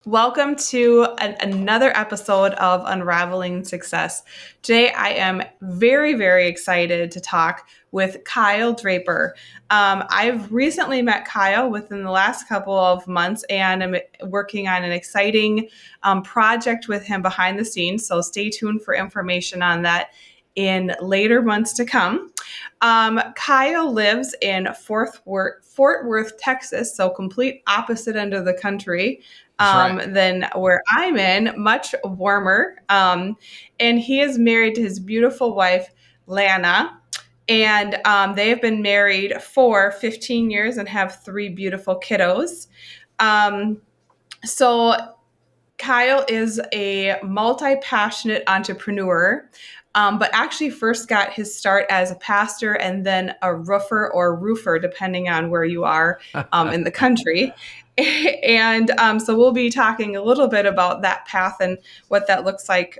Welcome to another episode of Unraveling Success. Today, I am very, very excited to talk with Kyle Draper. I've recently met Kyle within the last couple of months, and I'm working on an exciting project with him behind the scenes. So stay tuned for information on that in later months to come. Kyle lives in Fort Worth, Texas, so complete opposite end of the country than where I'm in, much warmer. And he is married to his beautiful wife, Lana. And they have been married for 15 years and have 3 beautiful kiddos. So Kyle is a multi-passionate entrepreneur, but actually first got his start as a pastor and then a roofer, depending on where you are in the country. And so we'll be talking a little bit about that path and what that looks like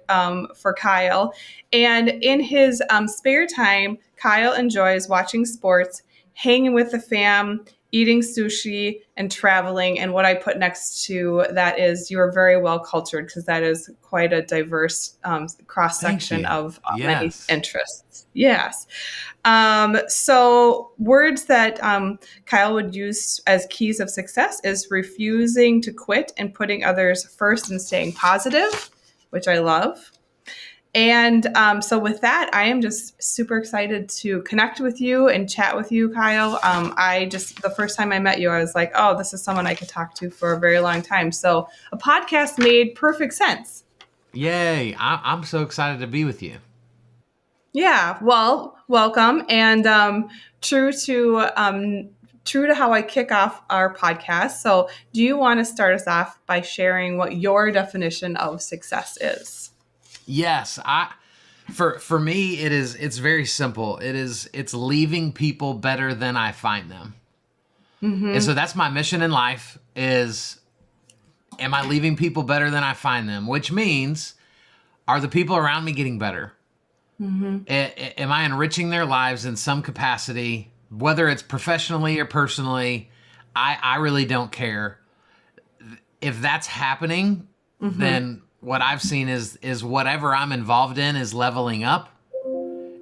for Kyle. And in his spare time, Kyle enjoys watching sports, hanging with the fam, eating sushi, and traveling. And what I put next to that is you're very well cultured, because that is quite a diverse cross section of many interests. Yes. So words that Kyle would use as keys of success is refusing to quit and putting others first and staying positive, which I love. And so with that, I am just super excited to connect with you and chat with you, Kyle. The first time I met you, I was like, oh, this is someone I could talk to for a very long time. So a podcast made perfect sense. Yay. I'm so excited to be with you. Yeah, well, welcome. And true to how I kick off our podcast. So do you want to start us off by sharing what your definition of success is? Yes, for me it's very simple. It's leaving people better than I find them. Mm-hmm. And so that's my mission in life is, am I leaving people better than I find them? Which means, are the people around me getting better? Mm-hmm. Am I enriching their lives in some capacity, whether it's professionally or personally? I really don't care. If that's happening, mm-hmm. then what I've seen is whatever I'm involved in is leveling up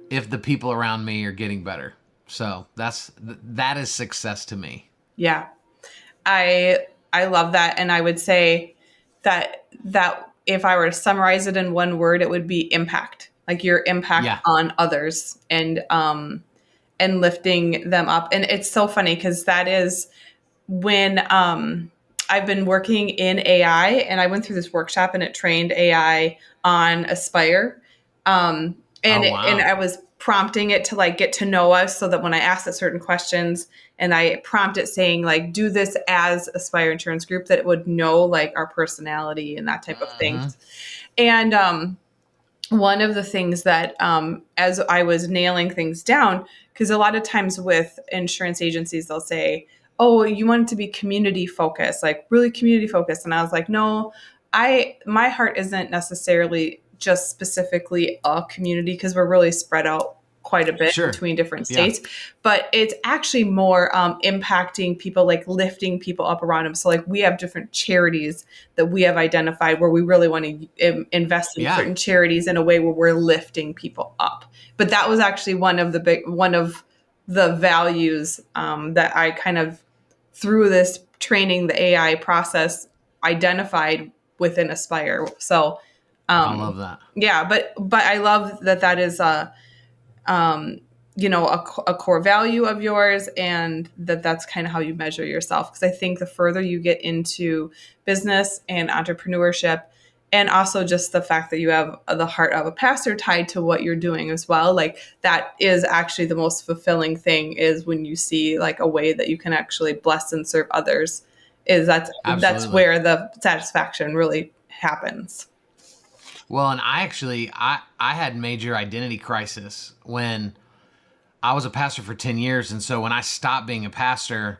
if the people around me are getting better. So that is success to me. Yeah. I love that. And I would say that if I were to summarize it in one word, it would be impact. Like your impact on others and lifting them up. And it's so funny because that is when I've been working in AI, and I went through this workshop and it trained AI on Aspire. And I was prompting it to like get to know us, so that when I asked it certain questions and I prompt it saying like, do this as Aspire Insurance Group, that it would know like our personality and that type of thing. And one of the things that as I was nailing things down, because a lot of times with insurance agencies, they'll say, oh, you want it to be community focused, like really community focused. And I was like, no, my heart isn't necessarily just specifically a community, because we're really spread out quite a bit between different states, but it's actually more impacting people, like lifting people up around them. So like we have different charities that we have identified where we really want to invest in certain charities in a way where we're lifting people up. But that was actually one of the values that I kind of, through this training, the AI process, identified within Aspire. So I love that. Yeah, but I love that is a core value of yours, and that's kind of how you measure yourself. Because I think the further you get into business and entrepreneurship, and also just the fact that you have the heart of a pastor tied to what you're doing as well, like that is actually the most fulfilling thing, is when you see like a way that you can actually bless and serve others. That's where the satisfaction really happens. Well, and I had major identity crisis when I was a pastor for 10 years. And so when I stopped being a pastor,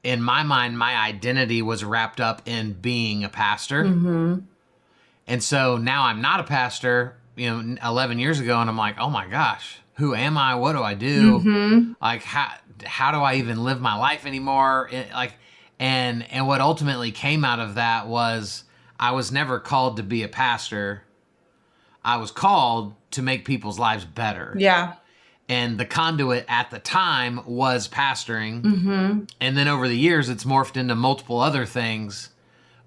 in my mind, my identity was wrapped up in being a pastor. Mm-hmm. And so now I'm not a pastor, 11 years ago, and I'm like, oh my gosh, who am I? What do I do? Mm-hmm. Like, how do I even live my life anymore? And what ultimately came out of that was I was never called to be a pastor. I was called to make people's lives better. Yeah. And the conduit at the time was pastoring. Mm-hmm. And then over the years, it's morphed into multiple other things.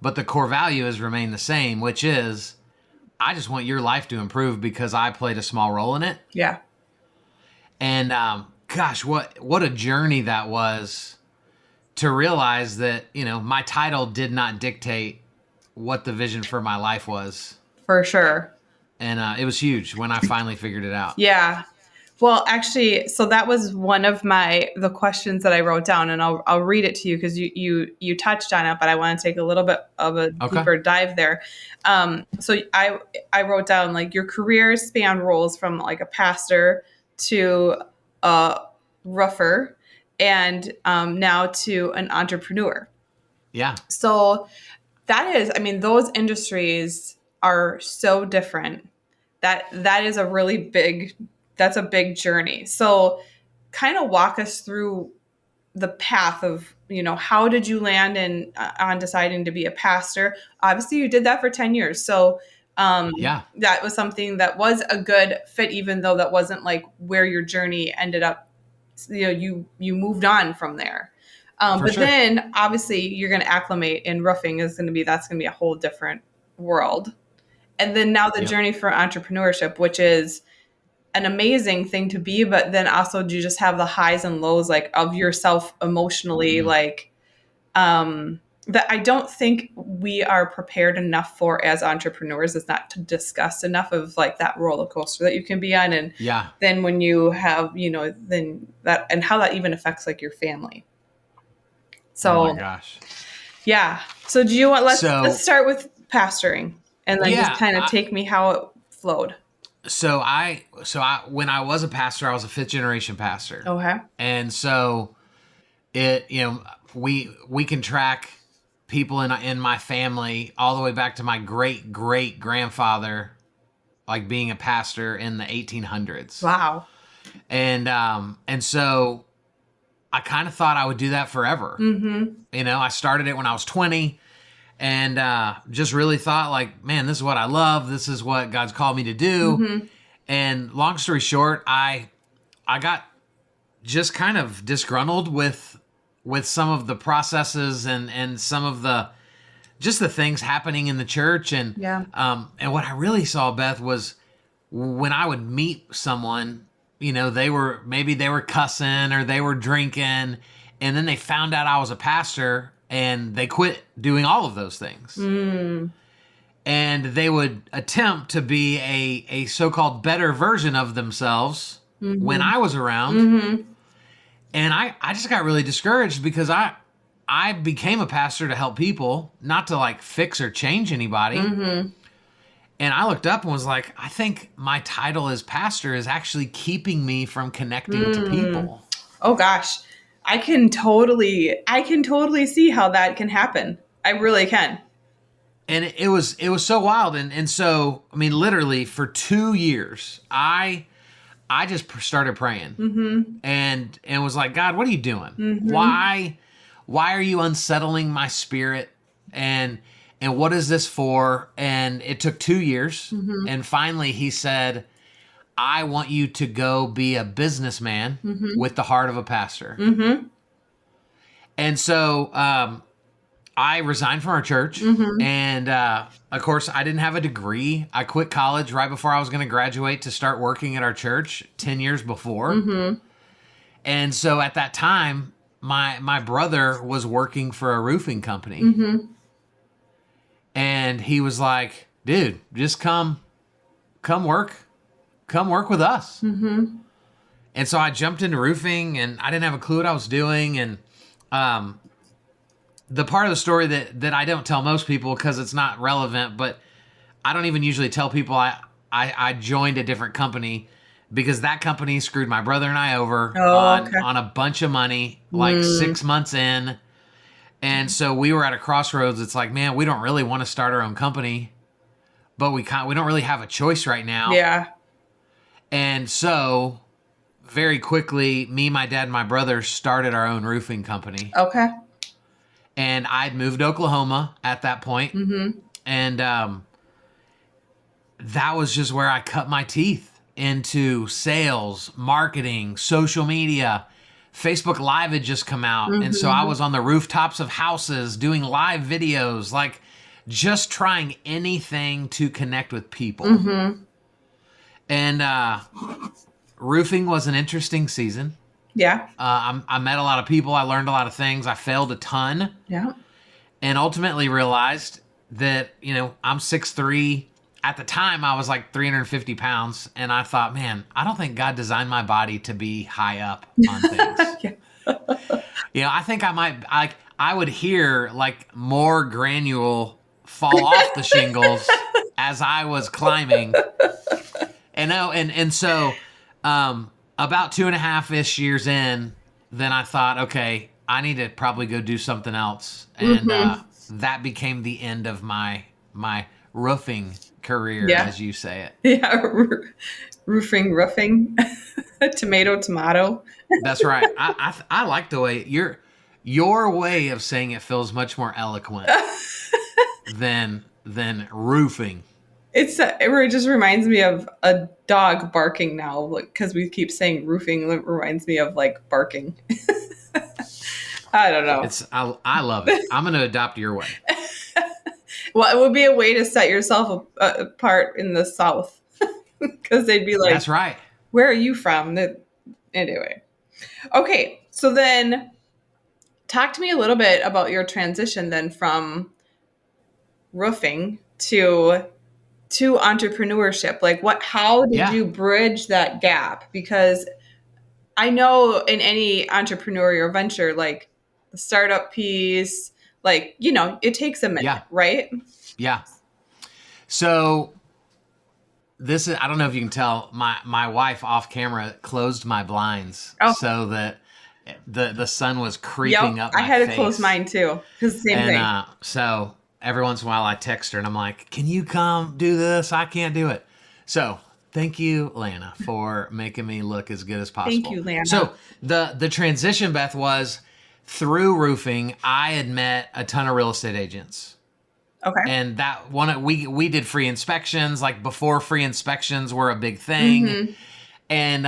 But the core value has remained the same, which is I just want your life to improve because I played a small role in it. Yeah. And gosh, what a journey that was to realize that, my title did not dictate what the vision for my life was. For sure. And it was huge when I finally figured it out. Yeah. Well, actually, so that was one of the questions that I wrote down, and I'll read it to you because you touched on it, but I want to take a little bit of a deeper dive there. So I wrote down like your career span roles from like a pastor to a roofer and now to an entrepreneur. Yeah. So that is, I mean, those industries are so different. That is a really big. That's a big journey. So kind of walk us through the path of, how did you land on deciding to be a pastor? Obviously you did that for 10 years. So that was something that was a good fit, even though that wasn't like where your journey ended up. You moved on from there. But sure. Then obviously you're going to acclimate, and roofing that's going to be a whole different world. And then now the journey for entrepreneurship, which is an amazing thing to be, but then also do you just have the highs and lows like of yourself emotionally, like that I don't think we are prepared enough for as entrepreneurs. It's not to discuss enough of like that roller coaster that you can be on. And then when you have, then that, and how that even affects like your family. So, oh my gosh. Yeah. So do you want, let's start with pastoring and then just kind of take me how it flowed. So I when I was a pastor, I was a 5th generation pastor. Okay. And so it, we can track people in my family all the way back to my great grandfather, like being a pastor in the 1800s. Wow. And so I kind of thought I would do that forever. Mm-hmm. I started it when I was 20. And just really thought like, man, this is what I love. This is what God's called me to do. Mm-hmm. And long story short, I got just kind of disgruntled with some of the processes and some of the things happening in the church. And what I really saw, Beth, was when I would meet someone, they were cussing or they were drinking, and then they found out I was a pastor. And they quit doing all of those things. Mm. And they would attempt to be a so-called better version of themselves when I was around. Mm-hmm. And I just got really discouraged because I became a pastor to help people, not to like fix or change anybody. Mm-hmm. And I looked up and was like, I think my title as pastor is actually keeping me from connecting to people. Oh gosh. I can totally see how that can happen. I really can. And it was so wild. And so, I mean, literally for 2 years, I just started praying and was like, God, what are you doing? Mm-hmm. Why are you unsettling my spirit? And what is this for? And it took 2 years. Mm-hmm. And finally he said, I want you to go be a businessman with the heart of a pastor. Mm-hmm. And so I resigned from our church. Mm-hmm. And of course, I didn't have a degree. I quit college right before I was going to graduate to start working at our church 10 years before. Mm-hmm. And so at that time, my brother was working for a roofing company. Mm-hmm. And he was like, dude, just come work with us. Mm-hmm. And so I jumped into roofing, and I didn't have a clue what I was doing. And the part of the story that I don't tell most people because it's not relevant, but I don't even usually tell people I joined a different company because that company screwed my brother and I over on a bunch of money, like 6 months in. And so we were at a crossroads. It's like, man, we don't really want to start our own company, but we don't really have a choice right now. Yeah. And so very quickly, me, my dad, and my brother started our own roofing company. Okay. And I'd moved to Oklahoma at that point. And that was just where I cut my teeth into sales, marketing, social media. Facebook Live had just come out. And so I was on the rooftops of houses doing live videos, like just trying anything to connect with people. And roofing was an interesting season. Yeah. I met a lot of people. I learned a lot of things. I failed a ton. Yeah. And ultimately realized that, I'm 6'3". At the time, I was like 350 pounds. And I thought, man, I don't think God designed my body to be high up on things. I think I would hear like more granule fall off the shingles as I was climbing. And so about 2.5-ish years in, then I thought, okay, I need to probably go do something else. And that became the end of my roofing career, as you say it. Yeah, roofing, tomato. That's right. I like the way your way of saying it feels much more eloquent than roofing. It just reminds me of a dog barking now, like, because we keep saying roofing. It reminds me of like barking. I don't know. I love it. I'm going to adopt your way. Well, it would be a way to set yourself apart in the South, because they'd be like, "That's right. Where are you from?" Anyway, okay. So then, talk to me a little bit about your transition then from roofing to entrepreneurship. Like, how did you bridge that gap? Because I know in any entrepreneurial venture, like the startup piece, like, it takes a minute, right? Yeah. So this is, I don't know if you can tell, my wife off camera closed my blinds so that the sun was creeping up my face. I had to close mine too, because same thing. So every once in a while I text her and I'm like, can you come do this? I can't do it. So thank you, Lana, for making me look as good as possible. Thank you, Lana. So the transition, Beth, was through roofing. I had met a ton of real estate agents. Okay. And that one, we did free inspections, like before free inspections were a big thing. And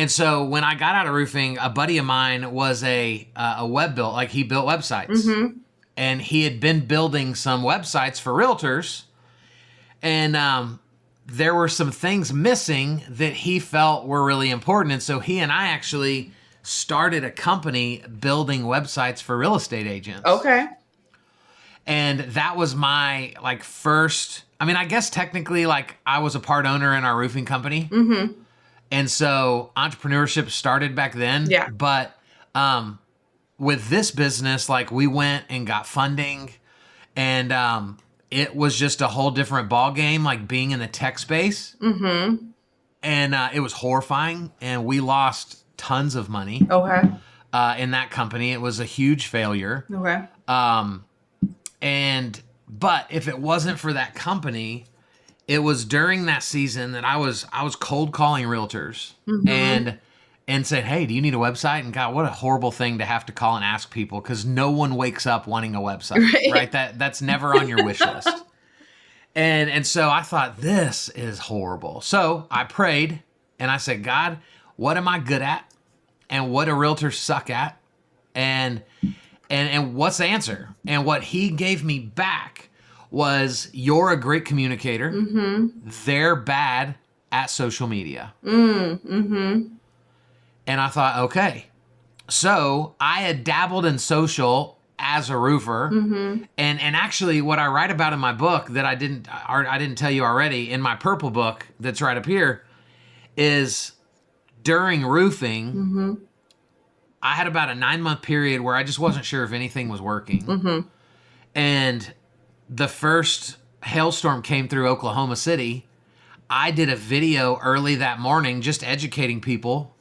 so when I got out of roofing, a buddy of mine was a web build, like he built websites. And he had been building some websites for realtors. And there were some things missing that he felt were really important. And so he and I actually started a company building websites for real estate agents. Okay. And that was my first, I guess technically I was a part owner in our roofing company. And so entrepreneurship started back then. Yeah. But with this business, we went and got funding, and it was just a whole different ball game, being in the tech space. And it was horrifying, and we lost tons of money. Okay. In that company. It was a huge failure. Okay. But if it wasn't for that company, it was during that season that I was cold calling realtors and said, hey, do you need a website? And God, what a horrible thing to have to call and ask people, because no one wakes up wanting a website, right? That's never on your wish list. And so I thought, this is horrible. So I prayed and I said, God, what am I good at? And what do realtors suck at? And what's the answer? And what he gave me back was, you're a great communicator. They're bad at social media. And I thought, okay. So I had dabbled in social as a roofer. And actually what I write about in my book that I didn't tell you already, in my purple book that's right up here, is during roofing, I had about a 9-month period where I just wasn't sure if anything was working. And the first hailstorm came through Oklahoma City. I did a video early that morning just educating people.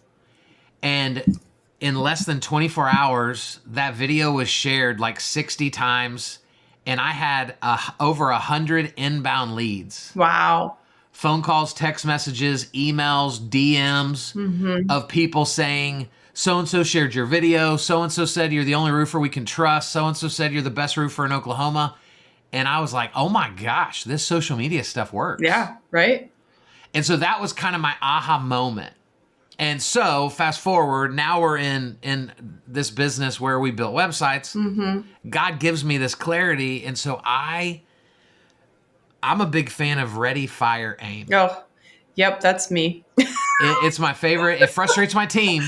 And in less than 24 hours, that video was shared 60 times. And I had over 100 inbound leads. Wow. Phone calls, text messages, emails, DMs of people saying, so-and-so shared your video. So-and-so said you're the only roofer we can trust. So-and-so said you're the best roofer in Oklahoma. And I was like, oh my gosh, this social media stuff works. Yeah, right? And so that was kind of my aha moment. And so fast forward, now we're in this business where we build websites. God gives me this clarity. And so I'm a big fan of ready, fire, aim. Oh, yep, that's me. It's my favorite. It frustrates my team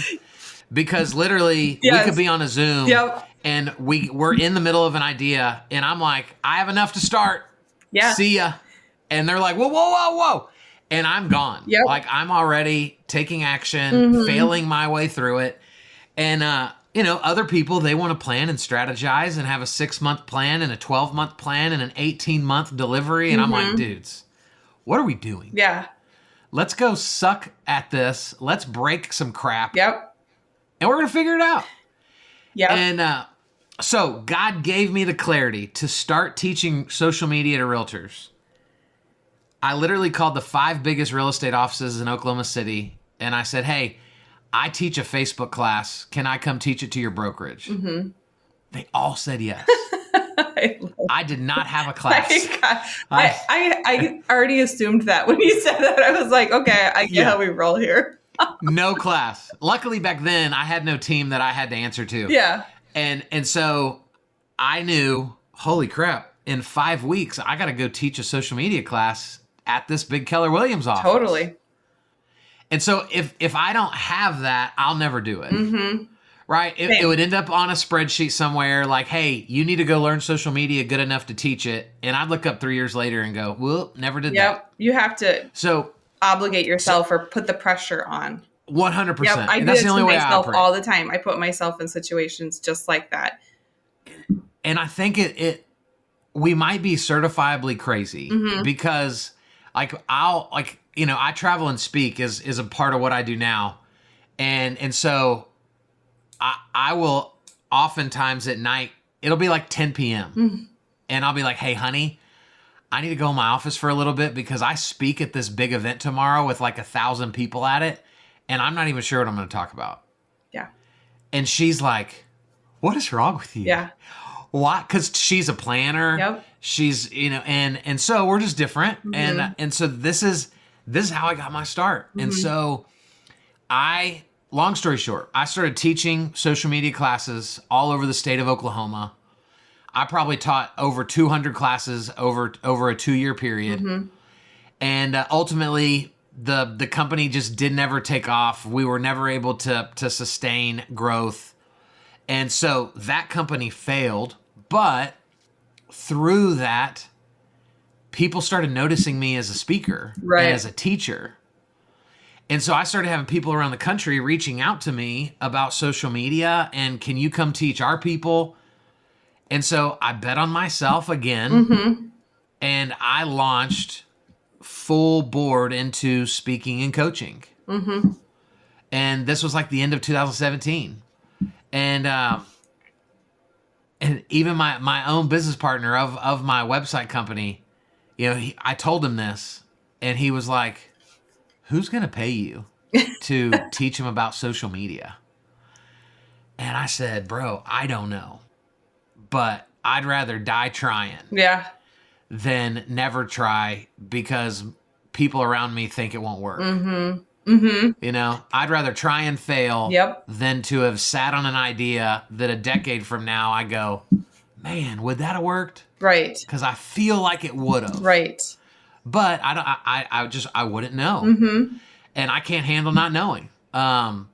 because literally we could be on a Zoom and we're in the middle of an idea and I'm like, I have enough to start. Yeah. See ya. And they're like, whoa, whoa, whoa, whoa. And I'm gone. Yep. Like I'm already taking action, failing my way through it. And, other people, they want to plan and strategize and have a 6-month plan and a 12-month plan and an 18-month delivery. And I'm like, dudes, what are we doing? Yeah. Let's go suck at this. Let's break some crap. Yep. And we're going to figure it out. Yep. And so God gave me the clarity to start teaching social media to realtors. I literally called the 5 biggest real estate offices in Oklahoma City, and I said, hey, I teach a Facebook class. Can I come teach it to your brokerage? They all said yes. I did not have a class. I already assumed that when you said that. I was like, okay, I get how we roll here. No class. Luckily, back then, I had no team that I had to answer to. Yeah. And so I knew, holy crap, in 5 weeks, I got to go teach a social media class at this big Keller Williams office. Totally. And so if I don't have that, I'll never do it. Right? It would end up on a spreadsheet somewhere like, hey, you need to go learn social media good enough to teach it. And I'd look up 3 years later and go, well, never did that. Yep. You have to So obligate yourself or put the pressure on. 100%. Yep. I And do that's it the to only way I myself operate. all the time. I put myself in situations just like that. And I think we might be certifiably crazy because I travel and speak is a part of what I do now. And so I will oftentimes at night, it'll be like 10 p.m. And I'll be like, hey, honey, I need to go in my office for a little bit because I speak at this big event tomorrow with like 1,000 people at it. And I'm not even sure what I'm going to talk about. Yeah. And she's like, what is wrong with you? Yeah. Why? Because she's a planner. Yep. She's, and so we're just different. And so this is how I got my start. And so long story short, I started teaching social media classes all over the state of Oklahoma. I probably taught over 200 classes over a 2-year period. And ultimately, the company just didn't ever take off. We were never able to sustain growth. And so that company failed. But through that, people started noticing me as a speaker and as a teacher. And so I started having people around the country reaching out to me about social media and can you come teach our people? And so I bet on myself again and I launched full board into speaking and coaching. And this was like the end of 2017. And even my own business partner of my website company, I told him this and he was like, who's going to pay you to teach him about social media? And I said, bro, I don't know, but I'd rather die trying than never try because people around me think it won't work. I'd rather try and fail than to have sat on an idea that a decade from now I go, man, would that have worked? Right. Because I feel like it would have. Right. But I wouldn't know. And I can't handle not knowing. And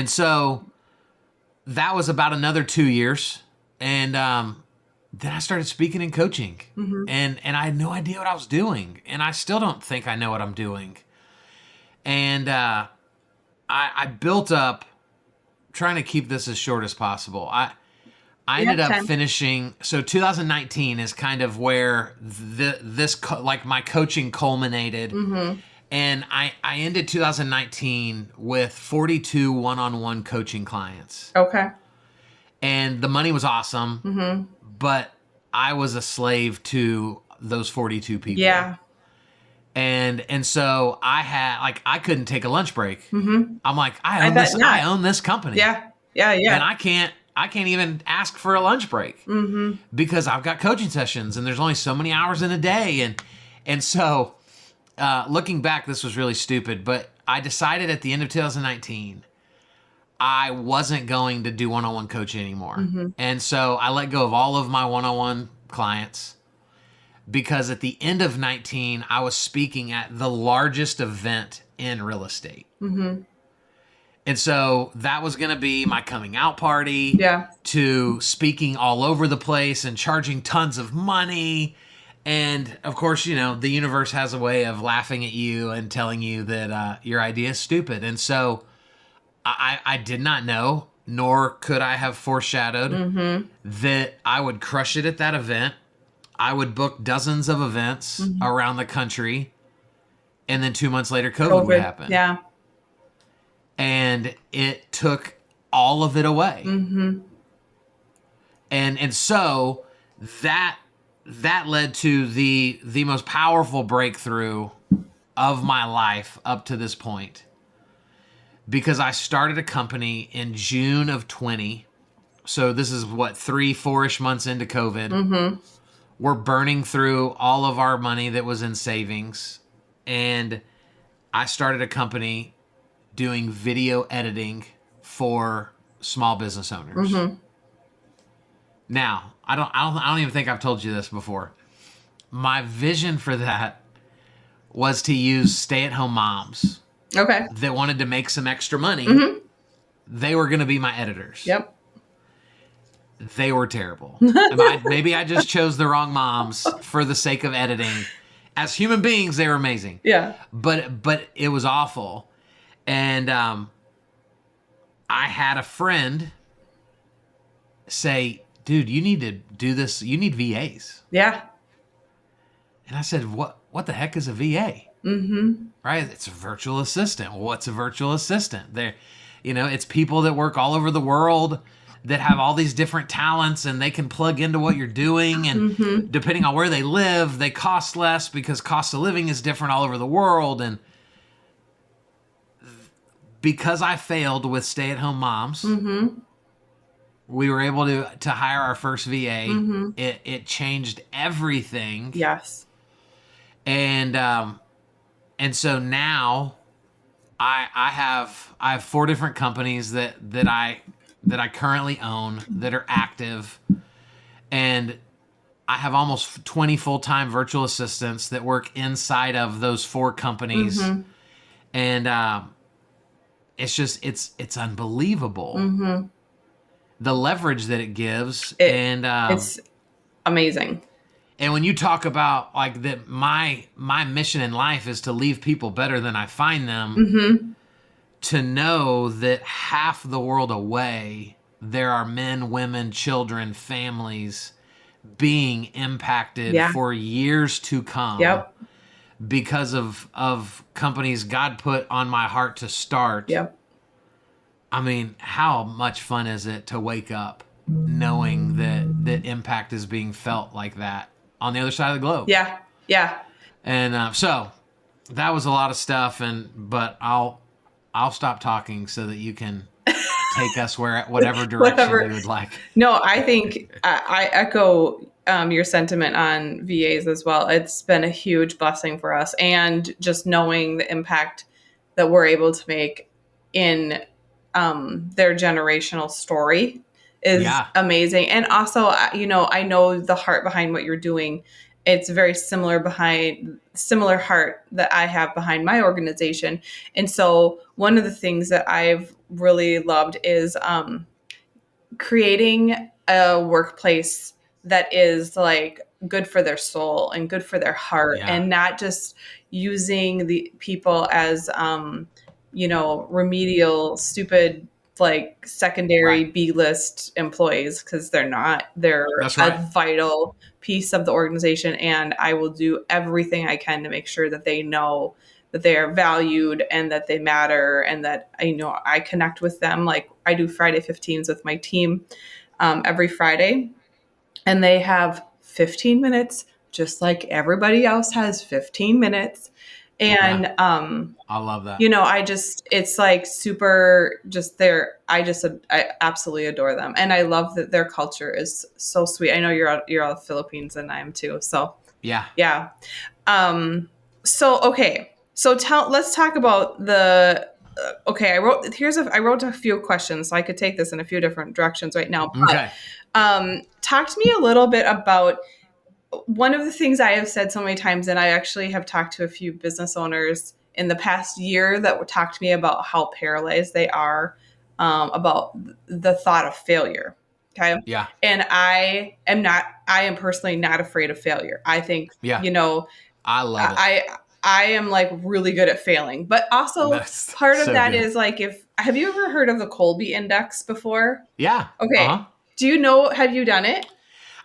so that was about another 2 years. And then I started speaking and coaching. And I had no idea what I was doing. And I still don't think I know what I'm doing. And I built up, trying to keep this as short as possible. I ended up finishing, so 2019 is kind of where my coaching culminated. And I ended 2019 with 42 one-on-one coaching clients. Okay. And the money was awesome, but I was a slave to those 42 people. Yeah. And so I couldn't take a lunch break. I'm like, I bet not. I own this company. Yeah. Yeah. And Yeah. I can't even ask for a lunch break because I've got coaching sessions and there's only so many hours in a day. And so looking back, this was really stupid, but I decided at the end of 2019, I wasn't going to do one-on-one coaching anymore. And so I let go of all of my one-on-one clients because at the end of 19, I was speaking at the largest event in real estate. And so that was going to be my coming out party to speaking all over the place and charging tons of money. And of course, you know, the universe has a way of laughing at you and telling you that your idea is stupid. And so I did not know, nor could I have foreshadowed that I would crush it at that event. I would book dozens of events around the country. And then 2 months later, COVID would happen. Yeah. And it took all of it away. And so that led to the most powerful breakthrough of my life up to this point. Because I started a company in June of 20. So this is what, 3-4-ish months into COVID. We're burning through all of our money that was in savings. And I started a company doing video editing for small business owners. Now, I don't even think I've told you this before. My vision for that was to use stay-at-home moms that wanted to make some extra money. They were going to be my editors. Yep. They were terrible. Maybe I just chose the wrong moms for the sake of editing. As human beings, they were amazing. Yeah. But it was awful. And I had a friend say, dude, you need to do this. You need VAs. Yeah. And I said, what the heck is a VA? Right? It's a virtual assistant. Well, what's a virtual assistant? It's people that work all over the world that have all these different talents and they can plug into what you're doing. And depending on where they live, they cost less because cost of living is different all over the world. And because I failed with stay-at-home moms, we were able to hire our first VA. It changed everything. Yes. And so now I have 4 different companies that I currently own that are active, and I have almost 20 full-time virtual assistants that work inside of those 4 companies. And it's unbelievable. The leverage that it gives. It's amazing. And when you talk about like that, my mission in life is to leave people better than I find them. To know that half the world away, there are men, women, children, families being impacted for years to come. Because of companies God put on my heart to start. I mean, how much fun is it to wake up knowing that impact is being felt like that on the other side of the globe? Yeah. And so that was a lot of stuff, but I'll stop talking so that you can take us whatever direction you would like. No, I think I echo your sentiment on VAs as well. It's been a huge blessing for us, and just knowing the impact that we're able to make in their generational story is amazing. And also, I know the heart behind what you're doing. It's very similar heart that I have behind my organization. And so one of the things that I've really loved is creating a workplace that is like good for their soul and good for their heart, and not just using the people as, remedial, stupid, like secondary B-list employees, because they're not. They're a vital piece of the organization, and I will do everything I can to make sure that they know that they are valued and that they matter, and that I connect with them. Like I do Friday 15s with my team every Friday, and they have 15 minutes just like everybody else has 15 minutes. And, I love that. you know, it's like super just I absolutely adore them. And I love that their culture is so sweet. I know you're out of the Philippines and I am too. So Yeah. yeah. Okay. So let's talk about okay. I wrote a few questions, so I could take this in a few different directions right now. But, Okay. talk to me a little bit about one of the things I have said so many times, and I actually have talked to a few business owners in the past year that would talk to me about how paralyzed they are, about the thought of failure. Okay. Yeah. And I am personally not afraid of failure. I think, Yeah. you know, I love it. I am like really good at failing, but also That's part of so that good. is like, have you ever heard of the Colby Index before? Yeah. Okay. Have you done it?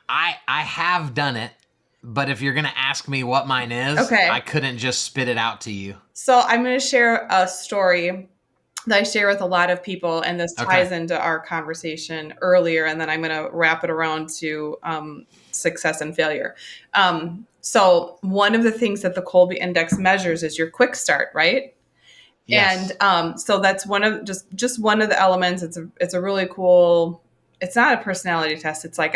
I have done it, but if you're going to ask me what mine is, Okay. I couldn't just spit it out to you. So I'm going to share a story that I share with a lot of people, and this ties into our conversation earlier, and then I'm going to wrap it around to success and failure. So one of the things that the Colby Index measures is your quick start, right? Yes. And so that's one of just one of the elements. It's a really cool. It's not a personality test. It's like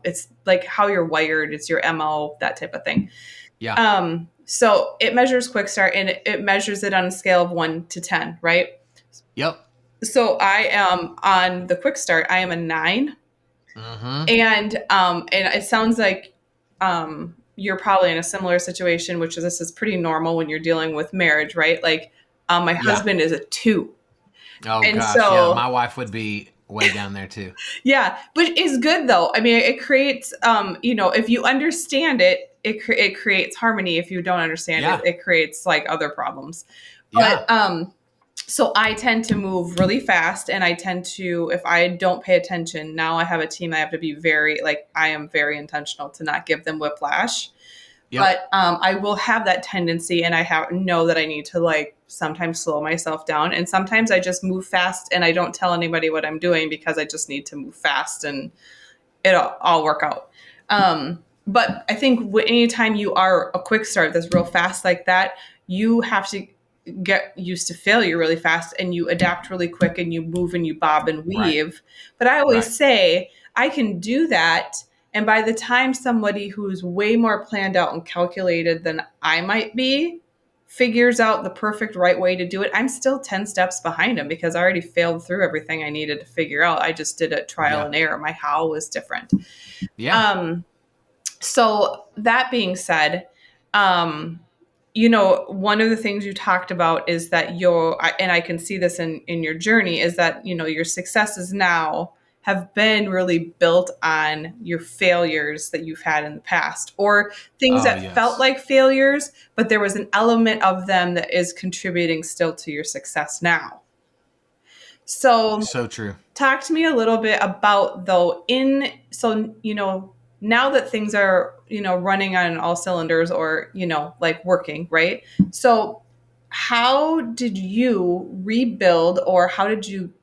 it's like how you're wired. It's your MO, that type of thing. Yeah. So it measures quick start, and it measures it on a scale of 1 to 10, right? Yep. So I am on the quick start. I am a 9. Mm-hmm. And it sounds like you're probably in a similar situation, which is this is pretty normal when you're dealing with marriage, right? Like my husband is a 2. Oh, and gosh. so, Yeah, my wife would be way down there too. Yeah, but it's good though. I mean, it creates, if you understand it, it creates harmony. If you don't understand it, it creates like other problems. But so I tend to move really fast, and I tend to, if I don't pay attention, now I have a team, I have to be I am very intentional to not give them whiplash. Yep. But I will have that tendency, and I know that I need to like sometimes slow myself down, and sometimes I just move fast and I don't tell anybody what I'm doing because I just need to move fast and it'll all work out. But I think anytime you are a quick start that's real fast like that, you have to get used to failure really fast, and you adapt really quick, and you move and you bob and weave. Right. But I always say I can do that. And by the time somebody who's way more planned out and calculated than I might be figures out the perfect right way to do it, I'm still 10 steps behind them because I already failed through everything I needed to figure out. I just did a trial and error. My how was different. Yeah. So that being said, one of the things you talked about is that and I can see this in your journey, is that, your successes now have been really built on your failures that you've had in the past, or things that felt like failures, but there was an element of them that is contributing still to your success now. So true. Talk to me a little bit about now that things are, running on all cylinders, or, like working, right? So how did you rebuild, or how did you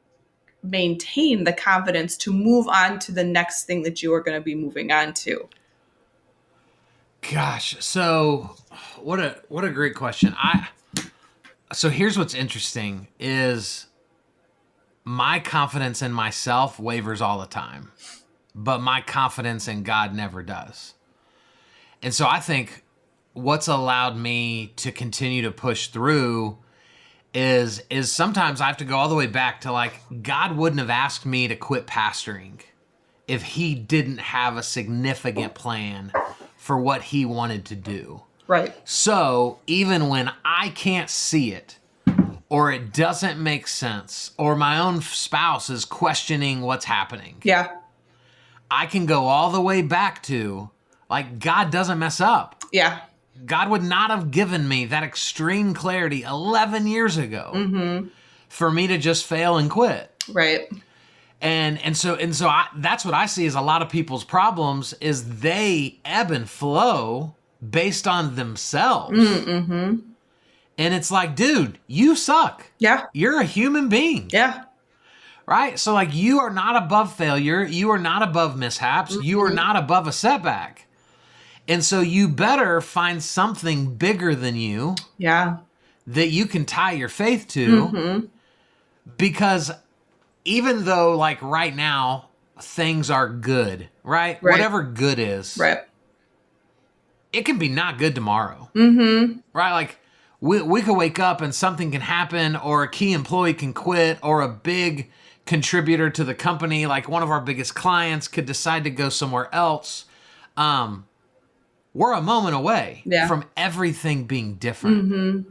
maintain the confidence to move on to the next thing that you are going to be moving on to? Gosh, so what a great question. So here's what's interesting is my confidence in myself wavers all the time, but my confidence in God never does. And so I think what's allowed me to continue to push through is sometimes I have to go all the way back to like, God wouldn't have asked me to quit pastoring if he didn't have a significant plan for what he wanted to do. Right. So even when I can't see it, or it doesn't make sense, or my own spouse is questioning what's happening, I can go all the way back to like, God doesn't mess up. Yeah. God would not have given me that extreme clarity 11 years ago for me to just fail and quit. Right. And so that's what I see as a lot of people's problems is they ebb and flow based on themselves. Mm-hmm. And it's like, dude, you suck. Yeah. You're a human being. Yeah. Right? So like, you are not above failure. You are not above mishaps. Mm-hmm. You are not above a setback. And so you better find something bigger than you Yeah. that you can tie your faith to, because even though like right now things are good, right? Right. Whatever good is, Right. it can be not good tomorrow. Right? Like we could wake up and something can happen, or a key employee can quit, or a big contributor to the company, like one of our biggest clients, could decide to go somewhere else. We're a moment away from everything being different.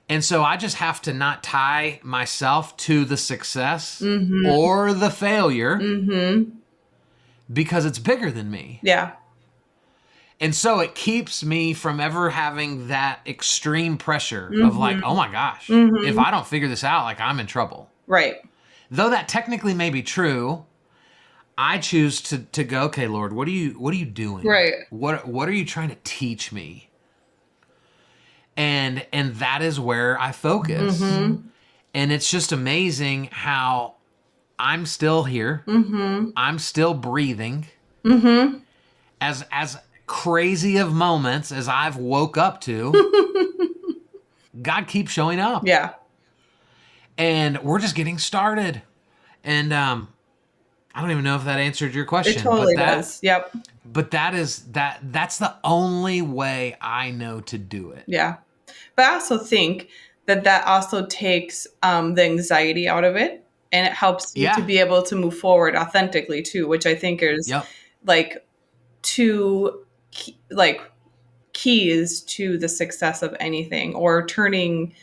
And so I just have to not tie myself to the success or the failure because it's bigger than me. Yeah. And so it keeps me from ever having that extreme pressure of like, oh my gosh, if I don't figure this out, like I'm in trouble. Right. Though that technically may be true, I choose to go, okay, Lord, what are you doing? Right. What are you trying to teach me? And that is where I focus. And it's just amazing how I'm still here. I'm still breathing. As crazy of moments as I've woke up to, God keeps showing up. Yeah. And we're just getting started. And I don't even know if that answered your question. It totally does. Yep. But that's the only way I know to do it. Yeah. But I also think that also takes the anxiety out of it, and it helps you to be able to move forward authentically too, which I think is like two keys to the success of anything, or turning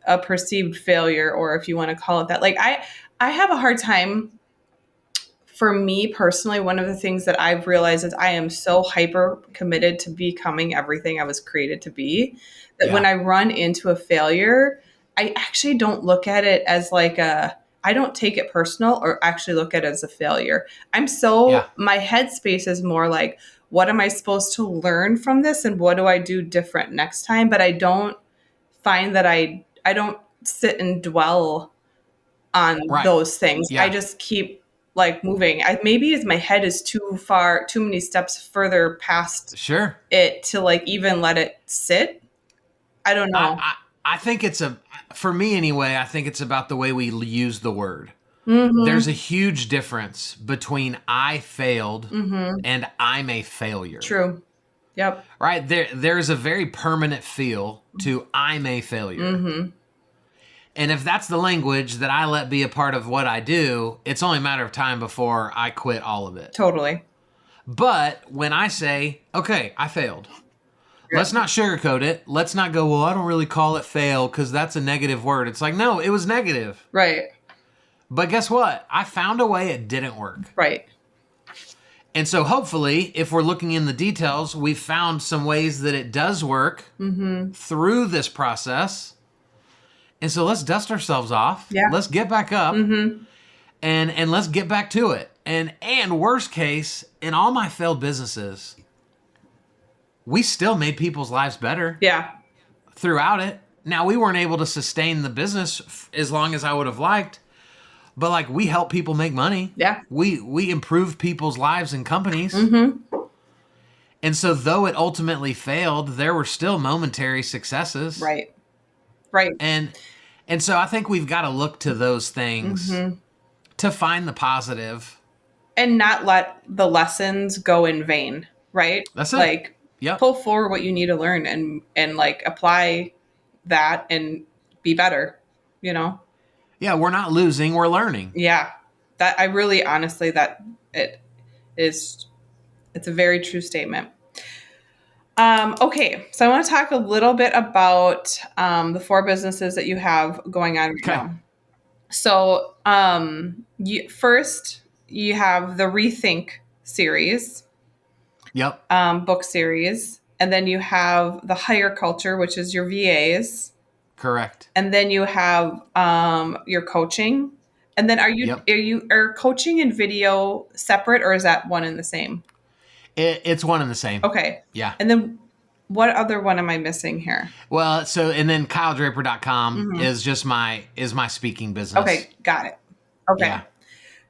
a perceived failure, or if you want to call it that. Like I have a hard time. For me personally, one of the things that I've realized is I am so hyper committed to becoming everything I was created to be, that when I run into a failure, I actually don't look at it as like I don't take it personal or actually look at it as a failure. My headspace is more like, what am I supposed to learn from this? And what do I do different next time? But I don't find that I don't sit and dwell on those things. I just keep like moving. Maybe as my head is too many steps further past it to like even let it sit. I don't know. I think for me anyway, I think it's about the way we use the word. There's a huge difference between I failed and I'm a failure. True. Yep. Right? There's a very permanent feel to I'm a failure. And if that's the language that I let be a part of what I do, it's only a matter of time before I quit all of it. Totally. But when I say, okay, I failed, let's not sugarcoat it. Let's not go, well, I don't really call it fail because that's a negative word. It's like, no, it was negative. Right. But guess what? I found a way it didn't work. Right. And so hopefully, if we're looking in the details, we've found some ways that it does work through this process. And so let's dust ourselves off. Yeah. Let's get back up and let's get back to it. And worst case, in all my failed businesses, we still made people's lives better. Yeah. Throughout it. Now, we weren't able to sustain the business as long as I would have liked, but like we helped people make money. Yeah. We improved people's lives and companies. And so though it ultimately failed, there were still momentary successes. Right. Right. And so I think we've got to look to those things to find the positive. And not let the lessons go in vain, right? That's it. Like, pull forward what you need to learn and like apply that and be better, you know? Yeah, we're not losing, we're learning. Yeah. That I really honestly it's a very true statement. Okay, so I want to talk a little bit about the 4 businesses that you have going on right now. So first, you have the Rethink series. Yep. Book series. And then you have the Higher Culture, which is your VAs. Correct. And then you have your coaching. And then are coaching and video separate, or is that one and the same? It's one and the same. Okay. Yeah. And then what other one am I missing here? Well, and then KyleDraper.com is just my speaking business. Okay. Got it. Okay. Yeah.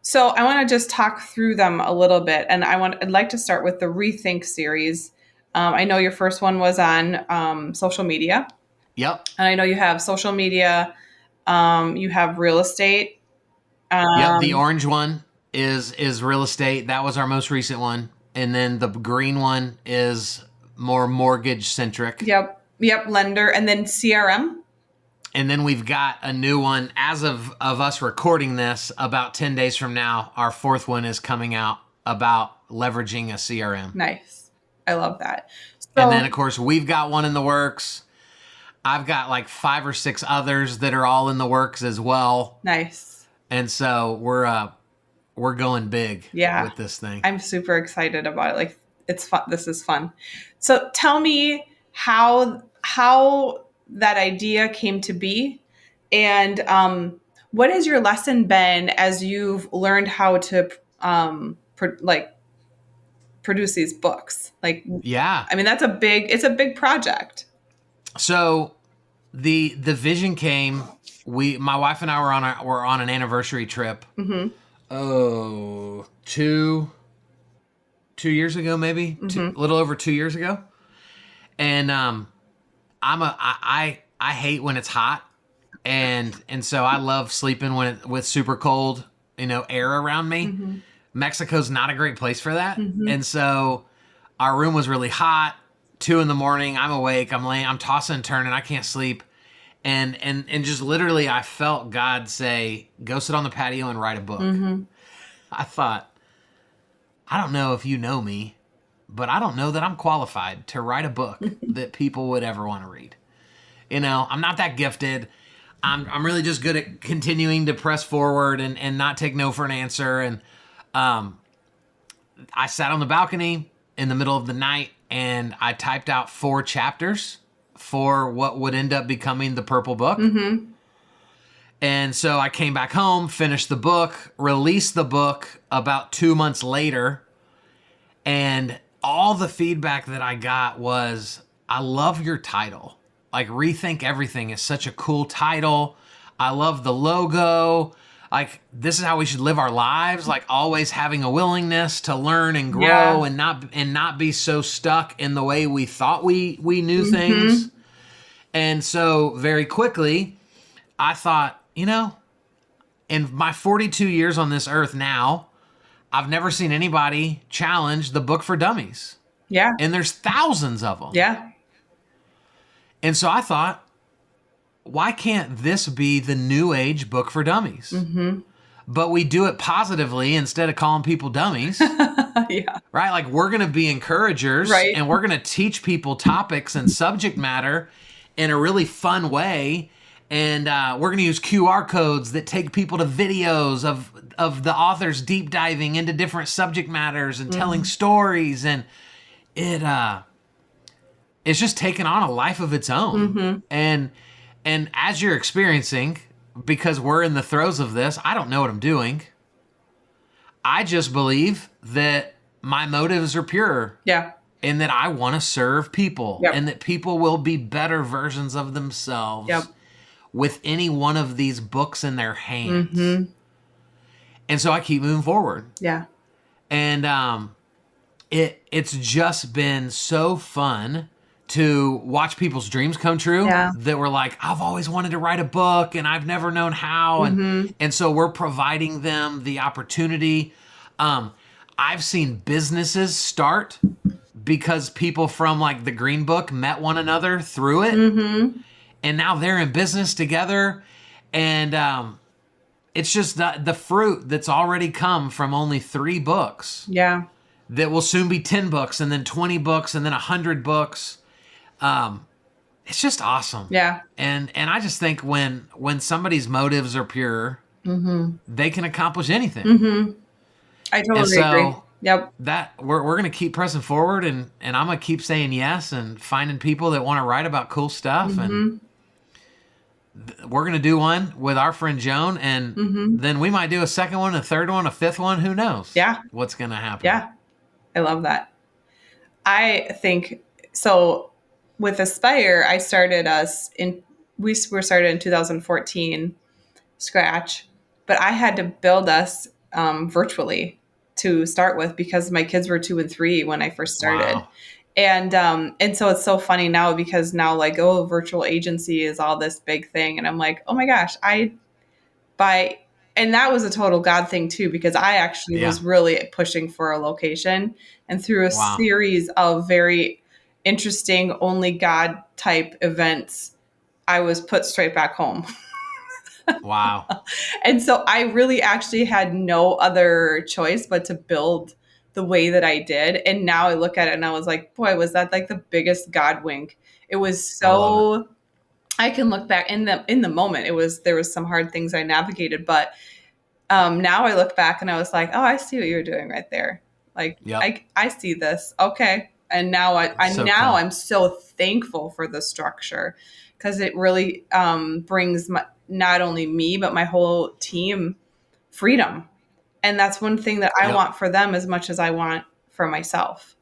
So I want to just talk through them a little bit. And I'd like to start with the Rethink series. I know your first one was on social media, Yep. and I know you have social media. You have real estate. Yep. The Um, orange one is real estate. That was our most recent one. And then the green one is more mortgage centric. yep, yep, lender, and then CRM. And then we've got a new one as of us recording this about 10 days from now. Our fourth one is coming out about leveraging a CRM. Nice. I love that. And then, So of course, we've got one in the works. I've got like 5 or 6 others that are all in the works as well. nice. And so we're going big Yeah. with this thing. I'm super excited about it. Like it's fun. This is fun. So tell me how that idea came to be, and what has your lesson been as you've learned how to produce these books? Like, Yeah. I mean, it's a big project. So the vision came. My wife and I were on an anniversary trip. Mm-hmm. Oh, two years ago, maybe Mm-hmm. a little over 2 years ago. And I hate when it's hot, and so I love sleeping with super cold, air around me. Mm-hmm. Mexico's not a great place for that, Mm-hmm. and so our room was really hot. 2 a.m. I'm awake. I'm tossing and turning. I can't sleep. And just literally, I felt God say, "Go sit on the patio and write a book." Mm-hmm. I thought, I don't know if you know me, but I don't know that I'm qualified to write a book that people would ever want to read. I'm not that gifted. I'm really just good at continuing to press forward and not take no for an answer. And I sat on the balcony in the middle of the night and I typed out 4 chapters for what would end up becoming the Purple Book. Mm-hmm. And so I came back home, finished the book, released the book about 2 months later. And all the feedback that I got was, I love your title. Like, Rethink Everything is such a cool title. I love the logo. Like, this is how we should live our lives. Like, always having a willingness to learn and grow, Yeah. and not be so stuck in the way we thought we knew things. And so very quickly, I thought, in my 42 years on this earth now, I've never seen anybody challenge the book for dummies. Yeah. And there's thousands of them. Yeah. And so I thought, why can't this be the new age book for dummies? Mm-hmm. But we do it positively instead of calling people dummies. Yeah. Right? Like, we're going to be encouragers, Right. and we're going to teach people topics and subject matter in a really fun way. And we're going to use QR codes that take people to videos of the authors deep diving into different subject matters and telling stories. And it's just taken on a life of its own. Mm-hmm. And as you're experiencing, because we're in the throes of this, I don't know what I'm doing. I just believe that my motives are pure. Yeah. And that I want to serve people. Yep. And that people will be better versions of themselves. Yep. With any one of these books in their hands. Mm-hmm. And so I keep moving forward. Yeah. And it's just been so fun to watch people's dreams come true. Yeah. That were like, I've always wanted to write a book and I've never known how. And so we're providing them the opportunity. I've seen businesses start because people from like the Green Book met one another through it. Mm-hmm. And now they're in business together. And it's just the fruit that's already come from only 3 books. Yeah. That will soon be 10 books and then 20 books and then 100 books. It's just awesome. Yeah. And I just think when somebody's motives are pure, they can accomplish anything. Mm-hmm. I totally agree. Yep. That we're going to keep pressing forward, and I'm going to keep saying yes and finding people that want to write about cool stuff. And we're going to do one with our friend Joan, and then we might do a second one, a third one, a fifth one. Who knows? Yeah. What's going to happen? Yeah. I love that. I think so. With Aspire, I started we were started in 2014, scratch, but I had to build us virtually to start with because my kids were 2 and 3 when I first started. Wow. And so it's so funny now because now like, oh, virtual agency is all this big thing. And I'm like, oh my gosh, by, and that was a total God thing too, because I actually Yeah. was really pushing for a location, and through a Wow. series of very interesting, only God type events, I was put straight back home. Wow. And so I really actually had no other choice but to build the way that I did. And now I look at it and I was like, boy, was that like the biggest God wink. It was I love it. so, I can look back in the moment. There was some hard things I navigated, but now I look back and I was like, oh, I see what you're doing right there. Like Yep. I see this. Okay. And now So cool. I'm so thankful for the structure, because it really brings not only me, but my whole team freedom. And that's one thing that I Yep. want for them as much as I want for myself.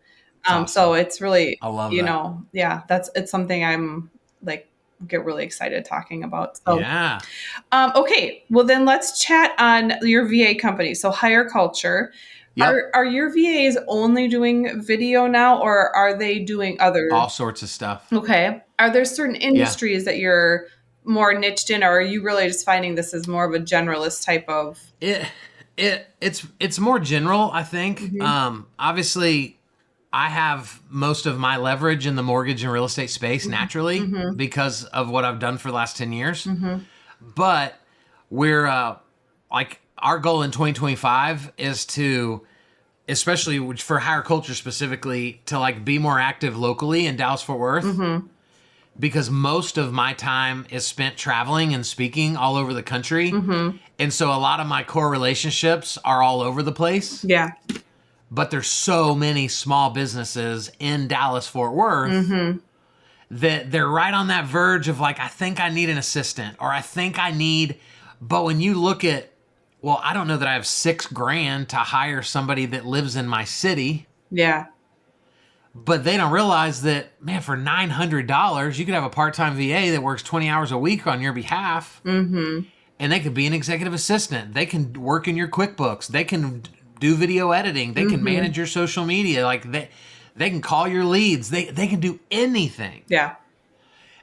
It's So awesome. it's really, I love that. yeah, it's something I'm like, get really excited talking about. So Yeah. okay, well then let's chat on your VA company. So Higher Culture, Yep. are your VAs only doing video now, or are they doing other? All sorts of stuff. Okay, are there certain Yeah. industries that you're more niched in, or are you really just finding this as more of a generalist type of? It it's more general, I think. Mhm. Obviously I have most of my leverage in the mortgage and real estate space naturally Mhm. because of what I've done for the last 10 years. Mhm. But we're like our goal in 2025 is to, especially for higher culture specifically, to like be more active locally in Dallas Fort Worth, Mhm. because most of my time is spent traveling and speaking all over the country. Mhm. And so a lot of my core relationships are all over the place. Yeah. But there's so many small businesses in Dallas Fort Worth Mhm. that they're right on that verge of like, I think I need an assistant, or I think I need, but when you look at, well, I don't know that I have $6,000 to hire somebody that lives in my city, Yeah. but they don't realize that, man, for $900, you could have a part-time VA that works 20 hours a week on your behalf, Mhm. and they could be an executive assistant. They can work in your QuickBooks. They can do video editing. They can Mhm. manage your social media. Like they can call your leads. They can do anything. Yeah.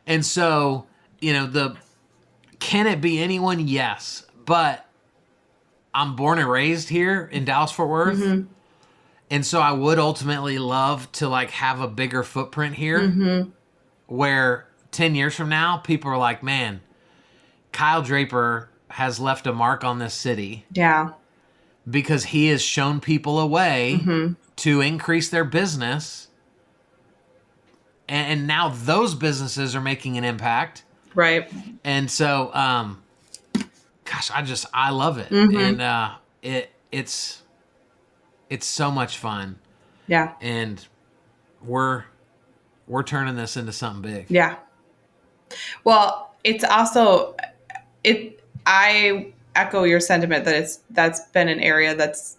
And so, the can it be anyone? Yes. But I'm born and raised here in Dallas Fort Worth. Mhm. And so I would ultimately love to like have a bigger footprint here Mhm. where 10 years from now people are like, "Man, Kyle Draper has left a mark on this city Yeah. because he has shown people a way Mhm. to increase their business." And now those businesses are making an impact. Right. And so gosh, I love it. Mhm. And it's so much fun. Yeah. And we're turning this into something big. Yeah. Well, it's also I echo your sentiment that that's been an area that's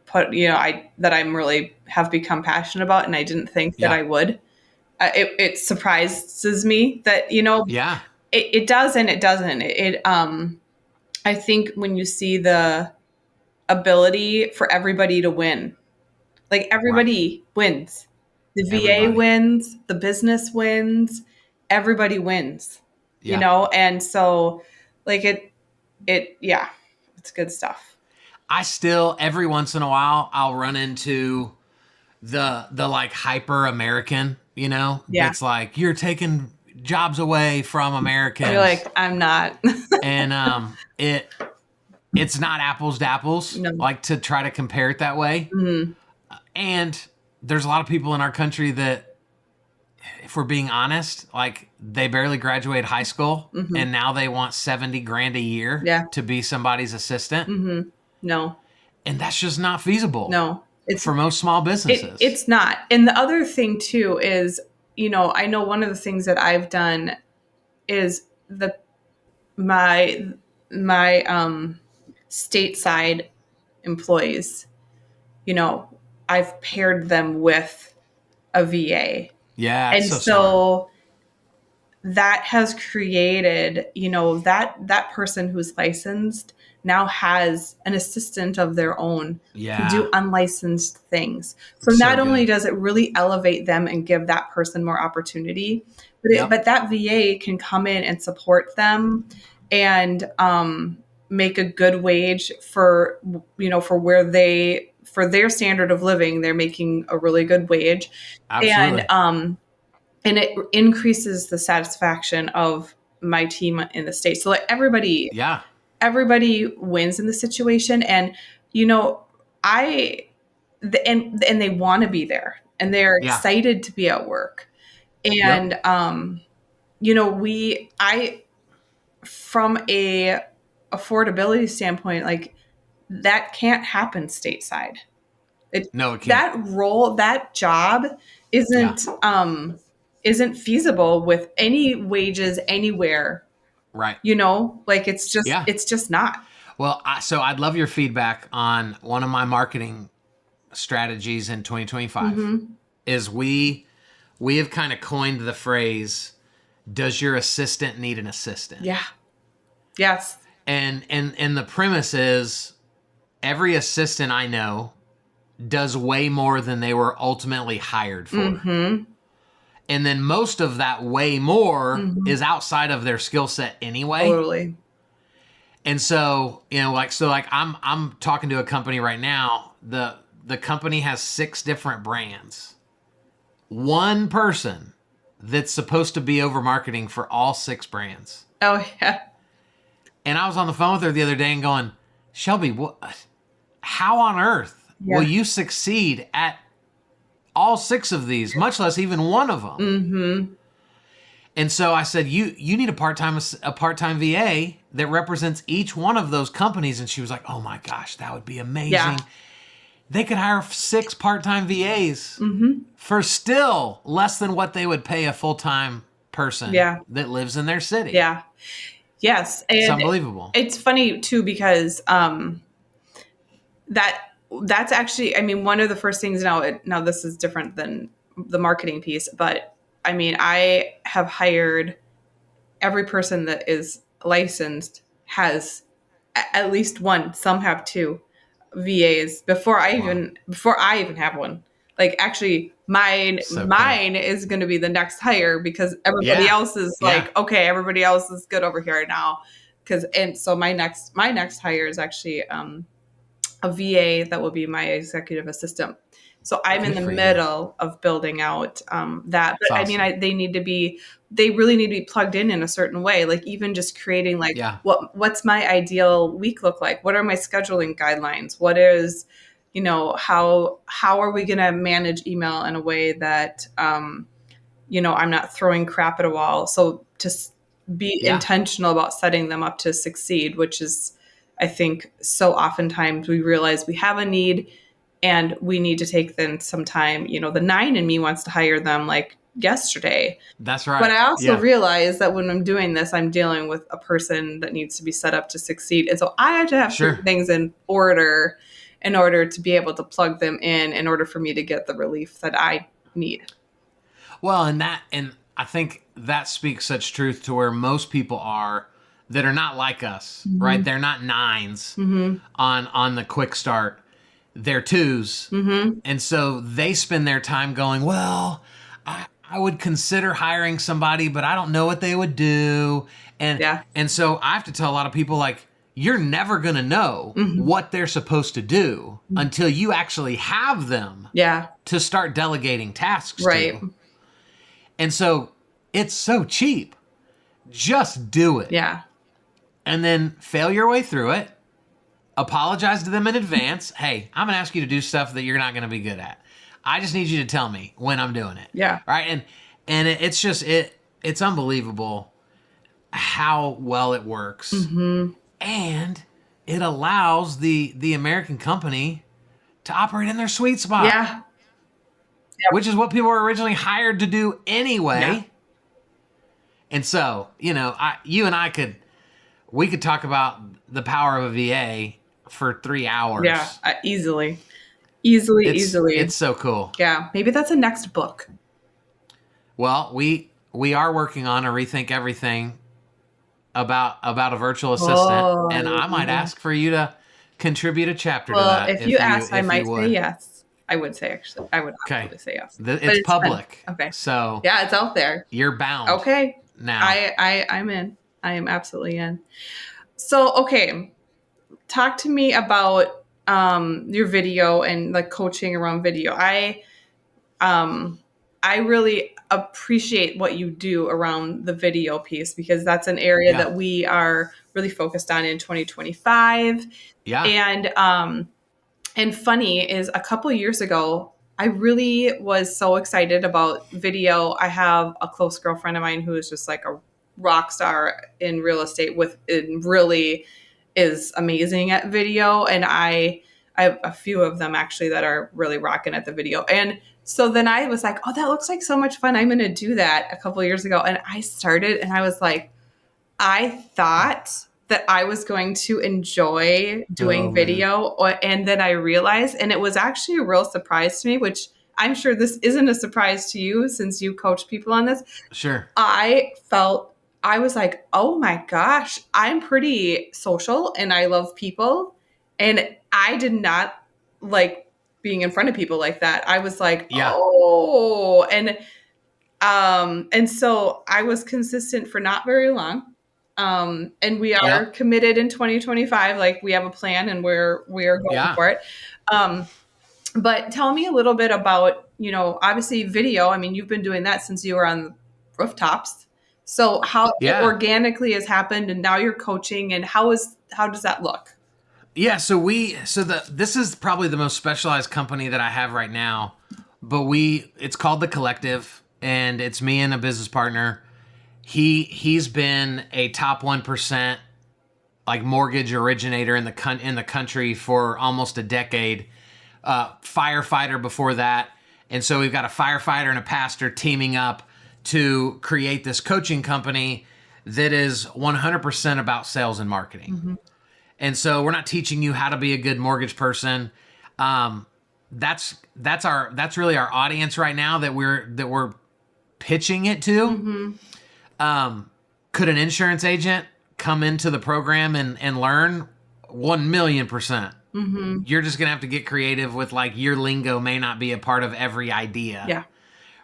put, that I'm really have become passionate about, and I didn't think that Yeah. I would. It surprises me that, Yeah. it does and it doesn't. I think when you see the ability for everybody to win, like Right. everybody wins. The VA Everybody. wins, the business wins, everybody wins, Yeah. and so like yeah, it's good stuff. I still every once in a while I'll run into the like hyper American, Yeah. that's like, you're taking jobs away from You're Americans. like, I'm not. And it's not apples to apples, No. like to try to compare it that way. Mhm. And there's a lot of people in our country that, if we're being honest, like they barely graduated high school Mhm. and now they want 70 grand a year Yeah. to be somebody's assistant. Mhm. No. And that's just not feasible No. for most small businesses. It's not. And the other thing too is, I know one of the things that I've done is my stateside employees, I've paired them with a VA. Yeah, it's And so smart. so that has created, that person who's licensed now has an assistant of their own to Yeah. do unlicensed things. So So not only good. does it really elevate them and give that person more opportunity, Yep. but that VA can come in and support them and make a good wage for, for for their standard of living. They're making a really good wage. Absolutely. And it increases the satisfaction of my team in the state. So like Yeah. everybody wins in the situation. And I and they want to be there and they're Yeah. excited to be at work. Yep. And I from a affordability standpoint, like that can't happen stateside. No, it can't. That role, that job Yeah. isn't feasible with any wages anywhere. Right. Like it's Yeah. just not. Well, so I'd love your feedback on one of my marketing strategies in 2025 is we have kind of coined the phrase, does your assistant need an assistant? Yeah. Yes. And the premise is every assistant I know does way more than they were ultimately hired for. Mm-hmm. And then most of that way more is outside of their skill set anyway. Totally. And so, I'm talking to a company right now. The company has 6 different brands. One person that's supposed to be over marketing for all 6 brands. Oh yeah. And I was on the phone with her the other day and going, Shelby, how on earth will you succeed at all 6 of these, much less even one of them? Mm-hmm. And so I said, you need a part-time VA that represents each one of those companies. And she was like, oh my gosh, that would be amazing. Yeah. They could hire 6 part-time VAs for still less than what they would pay a full-time person that lives in their city. Yeah. Yes. And it's unbelievable. It's funny too, because that's actually, I mean, one of the first things now this is different than the marketing piece, but I mean, I have hired every person that is licensed has at least one, some have 2 VAs before I even have one. Like actually mine is going to be the next hire because everybody else is like, okay, everybody else is good over here now. So my next hire is actually a VA that will be my executive assistant. So I'm in the middle of building out that. But awesome. I mean, they really need to be plugged in a certain way. Like even just creating like, what's my ideal week look like? What are my scheduling guidelines? What is, how are we going to manage email in a way that, I'm not throwing crap at a wall. So to be intentional about setting them up to succeed, which is, I think so oftentimes we realize we have a need and we need to take then some time. The 9 in me wants to hire them like yesterday. That's right. But I also realize that when I'm doing this, I'm dealing with a person that needs to be set up to succeed. And so I have to have certain things in order to be able to plug them in order for me to get the relief that I need. Well, and I think that speaks such truth to where most people are that are not like us, right? They're not 9s on the quick start. They're 2s. And so they spend their time going, well, I would consider hiring somebody, but I don't know what they would do. And so I have to tell a lot of people, like, you're never going to know what they're supposed to do until you actually have them to start delegating tasks to. And so it's so cheap. Just do it. Yeah. And then fail your way through it. Apologize to them in advance. Hey, I'm going to ask you to do stuff that you're not going to be good at. I just need you to tell me when I'm doing it. Yeah. Right. And it's just, it's unbelievable how well it works. And it allows the American company to operate in their sweet spot. Yeah. Which is what people were originally hired to do anyway. Yeah. And so, you and I we could talk about the power of a VA for 3 hours. Yeah, easily. It's so cool. Yeah, maybe that's a next book. Well, we we are working on a Rethink Everything about a virtual assistant, Oh, I and I might love it. ask for you to contribute a chapter to Well, that if you ask, I if you might say would. yes. I would say actually, I would Okay. absolutely say yes. But It's it's fun. public. Okay. So Yeah, it's out there. you're bound Okay. now. I'm in. I am absolutely in. So, okay, talk to me about your video and like coaching around video. Um I really appreciate what you do around the video piece because that's an area Yeah. that we are really focused on in 2025. Yeah. And funny is a couple years ago, I really was so excited about video. I have a close girlfriend of mine who is just like a rock star in real estate with it really is amazing at video. And I have a few of them actually that are really rocking at the video. And so then I was like, oh, that looks like so much fun. I'm going to do that a couple years ago. And I started and I was like, I thought that I was going to enjoy Oh doing man. video, and then I realized, and it was actually a real surprise to me, which I'm sure this isn't a surprise to you since you coach people on this. Sure. I was like, oh my gosh, I'm pretty social and I love people. And I did not like being in front of people like that. I was like, Yeah. oh, and so I was consistent for not very long. And we are Yep. committed in 2025. Like we have a plan and we are going Yeah. for it. Um, but tell me a little bit about, obviously video. I mean, you've been doing that since you were on rooftops. So how it Yeah. organically has happened and now you're coaching and how does that look? Yeah, this is probably the most specialized company that I have right now, but it's called The Collective, and it's me and a business partner. He's been a top 1% like mortgage originator in the country for almost a decade. Firefighter before that, and so we've got a firefighter and a pastor teaming up to create this coaching company that is 100% about sales and marketing. Mm-hmm. And so we're not teaching you how to be a good mortgage person. That's really our audience right now that we're pitching it to. Mm-hmm. Could an insurance agent come into the program and learn? 1,000,000%. Mm-hmm. You're just gonna have to get creative with like your lingo may not be a part of every idea. Yeah.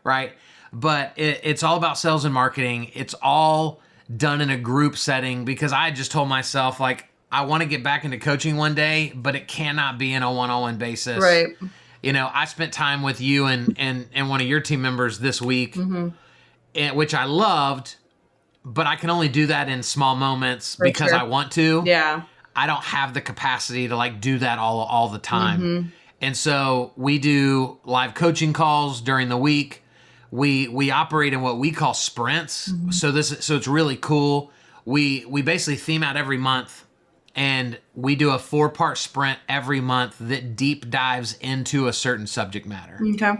Right. But it's all about sales and marketing. It's all done in a group setting because I just told myself like, I want to get back into coaching one day, but it cannot be in a one-on-one basis. Right. I spent time with you and one of your team members this week, Mm-hmm. which I loved, but I can only do that in small moments For because sure. I want to. Yeah. I don't have the capacity to like do that all the time. Mm-hmm. And so we do live coaching calls during the week. We operate in what we call sprints. Mm-hmm. So it's really cool. We basically theme out every month, and we do a 4-part sprint every month that deep dives into a certain subject matter. Okay.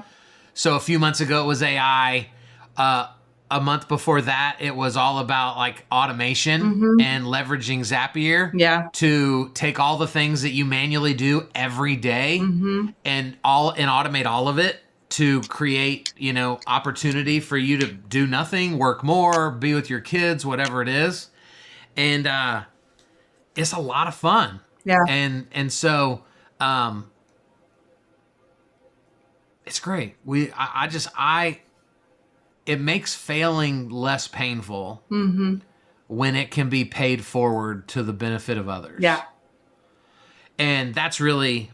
So a few months ago it was AI. A month before that it was all about like automation and leveraging Zapier to take all the things that you manually do every day and automate all of it to create, opportunity for you to do nothing, work more, be with your kids, whatever it is. And it's a lot of fun. Yeah. And so it's great. It makes failing less painful when it can be paid forward to the benefit of others. Yeah. And that's really,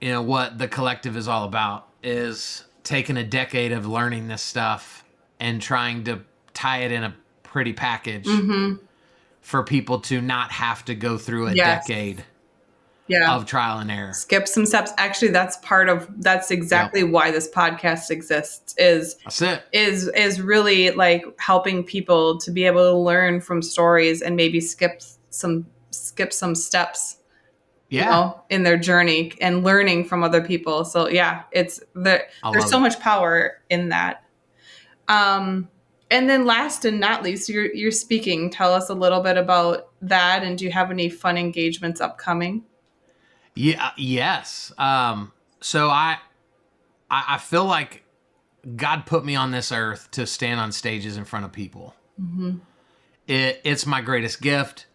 what the collective is all about, is taking a decade of learning this stuff and trying to tie it in a pretty package for people to not have to go through a decade of trial and error. Skip some steps. Actually, that's exactly why this podcast exists That's it. is really like helping people to be able to learn from stories and maybe skip some steps, in their journey and learning from other people. So yeah, there's so much power in that. And then last and not least, you're speaking. Tell us a little bit about that. And do you have any fun engagements upcoming? Yeah. Yes. So I feel like God put me on this earth to stand on stages in front of people. It's my greatest gift.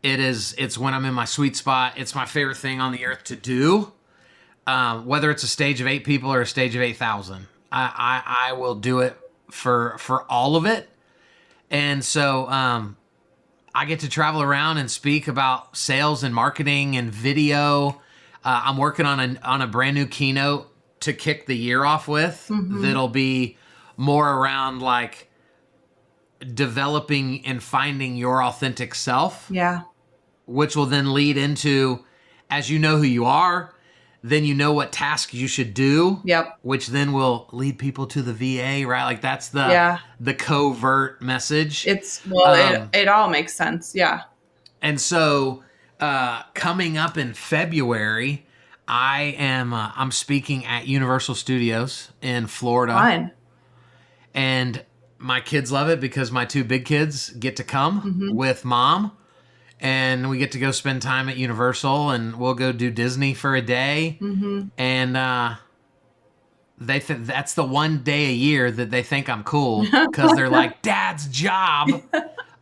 It's when I'm in my sweet spot. It's my favorite thing on the earth to do. Whether it's a stage of 8 people or a stage of 8,000, I will do it for all of it. And so I get to travel around and speak about sales and marketing and video. I'm working on a brand new keynote to kick the year off with. That'll be more around like developing and finding your authentic self. Yeah. Which will then lead into, as you know who you are, then you know what tasks you should do. Yep. Which then will lead people to the VA, right? Like that's the covert message. It all makes sense. Yeah. And so coming up in February, I'm speaking at Universal Studios in Florida. Fun. And my kids love it because my 2 big kids get to come with mom. And we get to go spend time at Universal, and we'll go do Disney for a day. And that's the one day a year that they think I'm cool because they're like, Dad's job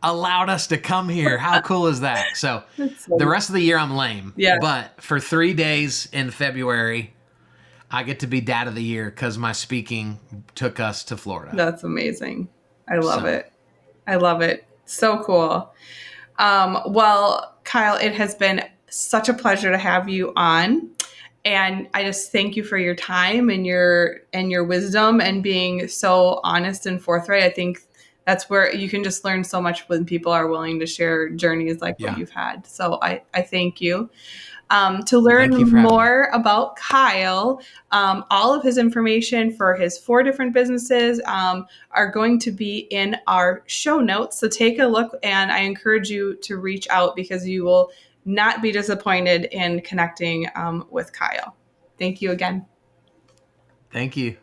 allowed us to come here. How cool is that? So the rest of the year I'm lame. Yeah. But for 3 days in February, I get to be Dad of the Year because my speaking took us to Florida. That's amazing. I love it. I love it. So cool. Well, Kyle, it has been such a pleasure to have you on. And I just thank you for your time and your wisdom and being so honest and forthright. I think that's where you can just learn so much when people are willing to share journeys like what you've had. So I thank you. To learn more about Kyle, all of his information for his 4 different businesses are going to be in our show notes. So take a look, and I encourage you to reach out because you will not be disappointed in connecting with Kyle. Thank you again. Thank you.